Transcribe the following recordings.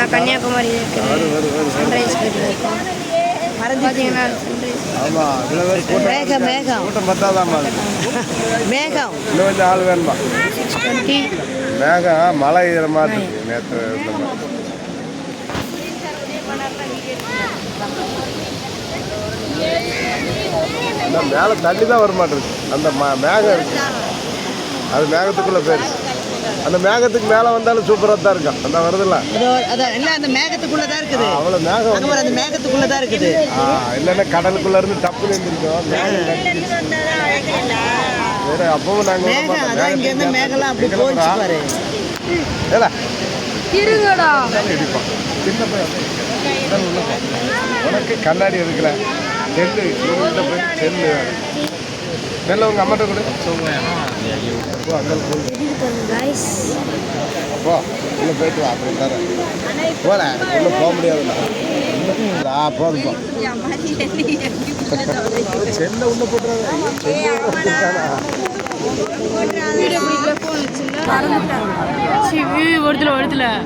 Kanyakumari sunrise பார்த்தீங்கன்னா மேகம் மேகம் கூட்டம் பத்தாதாம்மா மேகம் இன்னும் கொஞ்சம் ஆள் வேணுமா மேகம் மழை இருக்கிற மாதிரி இருக்கு நேற்று மேலே தண்ணி தான் வர மாட்டேங்குது அந்த மேகம் இருக்கு அது மேகத்துக்குள்ள போயிடுச்சு அந்த மேகத்துக்கு மேலே வந்தாலும் சூப்பராக தான் இருக்கும் அந்த வருதுல்ல அந்த மேகத்துக்குள்ள தான் இருக்குது அவ்வளோ மேகம் அந்த மேகத்துக்குள்ள தான் இருக்குது இல்லைன்னா கடலுக்குள்ள இருந்து டப்புன்னு இருந்திருக்கோம் வேற அப்பவும் நாங்கள் இங்கேருந்து மேகம்லாம் அப்படி போச்சு பாரு சின்ன பையன் உனக்கு கண்ணாடி எடுக்கல செல்லு செல்லு நெல்ல உங்க அம்மாட்ட கூட அப்போ உள்ள போயிட்டு வா அப்படி தரேன் போல உள்ள போக முடியாதுல்ல போதுப்பா செல்ல உள்ள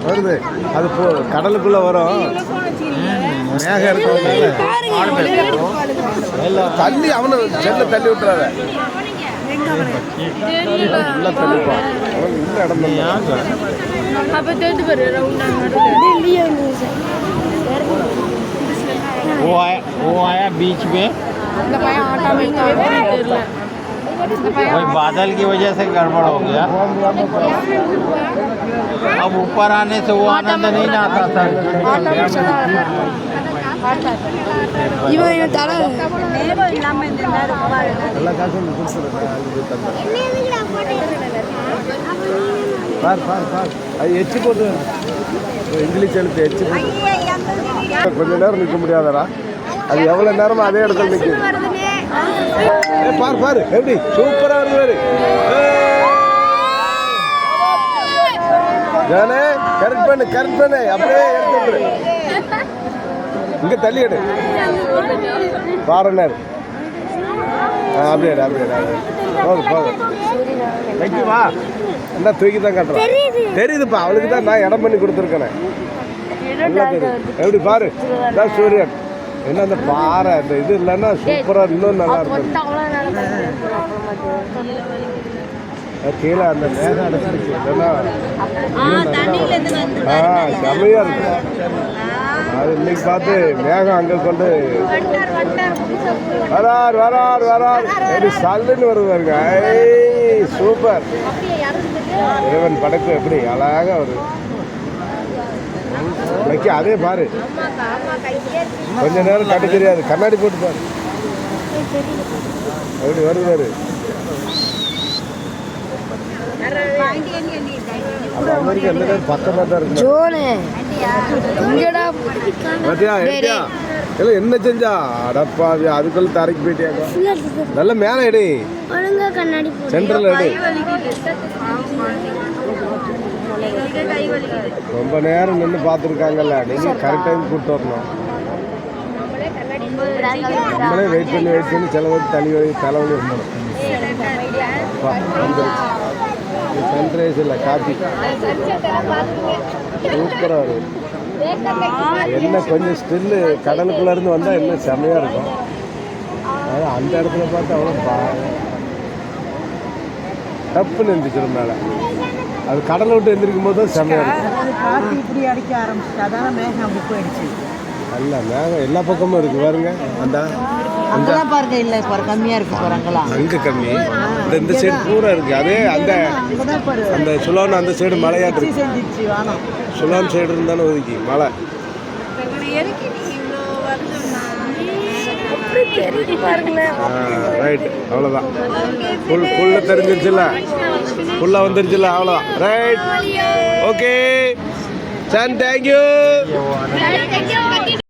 வருது அது கடலுக்குள்ள வரும் மேகம் இருக்கிறதுனால தள்ளி அவனை செல்ல தள்ளி விட்டுறாத உள்ள தள்ளிப்பான் உள்ள वो आया बीच में वही बादल की वजह से गड़बड़ हो गया अब ऊपर आने से वो आनंद नहीं ना आता था எச்சு போட்டு இங்கிலீஷ் எழுத்து எச்சு கொஞ்ச நேரம் நிற்க முடியாதடா அது எவ்வளோ நேரமா அதே இடத்துல நிற்குது பாரு பாரு எப்படி சூப்பரா வருது ஜானே கரெக்ட் பண்ணு அப்படியே எடுத்துட்டு இங்க தள்ளி எடு பாருனர் அப்படியே போதும் வைக்குவா என்ன தூக்கி தான் கட்டுறேன் தெரியுதுப்பா அவளுக்கு தான் நான் இடம் பண்ணி கொடுத்துருக்கேன் எப்படி பாரு இதான் சூரியன் என்ன அந்த பாறை அந்த இது இல்லைன்னா சூப்பராக இன்னும் நல்லா இருக்கும் கீழே அந்த மேகம் அடைச்சிருச்சு இல்லைன்னா செம்மையாக இருக்கு அது இன்னைக்கு பார்த்து மேகம் அங்கே கொண்டு வரார் எப்படி சல்லுன்னு வருது பாருங்க சூப்பர் இறைவன் படைப்பு எப்படி அழகாக வருது அதே பாரு கொஞ்ச நேரம் கட்டு தெரியாது கண்ணாடி போட்டு பாரு எப்படி வருவாரு அமெரிக்கா எந்த நேரம் பக்கமாக தான் இருக்கு என்ன செஞ்சா அடப்பாவி அதுக்குள்ள தரைக்கு போயிட்டியாக்கா நல்ல மேலே எடு சென்ட்ரல் எடு ரொம்ப நேரம் நின்று பார்த்துருக்காங்கல்ல நீங்கள் கரெக்ட் டைம் கூப்பிட்டு வரணும் நம்மளே வெயிட் பண்ணி செலவழித்து தலைவலி இருந்தோம் சன்ரைஸ் இல்லை காஃபி சூப்பராக இருக்கும் என்ன கொஞ்சம் ஸ்டில்லு கடலுக்குள்ளேருந்து வந்தால் இன்னும் செம்மையாக இருக்கும் அது அந்த இடத்துல பார்த்து அவ்வளோ டப்புன்னு இருந்துச்சு மேலே அது கடலை விட்டு எந்திரிக்கும் போது தான் செம்மையாக இருக்கும் காற்று இப்படி அடிக்க ஆரம்பிச்சு அதான் மேகம் அப்படி போயிடுச்சு அல்ல மேகம் எல்லா பக்கமும் இருக்குது பாருங்க அங்கெல்லாம் பாருங்க இல்லை பாரு கம்மியாக இருக்கு பாரு அங்கே கம்மி இந்த சைடு பூரா இருக்குது அதே அந்த சுலான் அந்த சைடு மலையாட்டு இருக்கு சுலான் சைடு இருந்தாலும் ஒதுக்கி மலை ரைட் அவ்வளோதான் புல்ல தெரிஞ்சிருச்சுல்ல ஃபுல்லாக வந்துருச்சுல்ல அவ்வளோதான் ரைட் ஓகே சன் தேங்க்யூ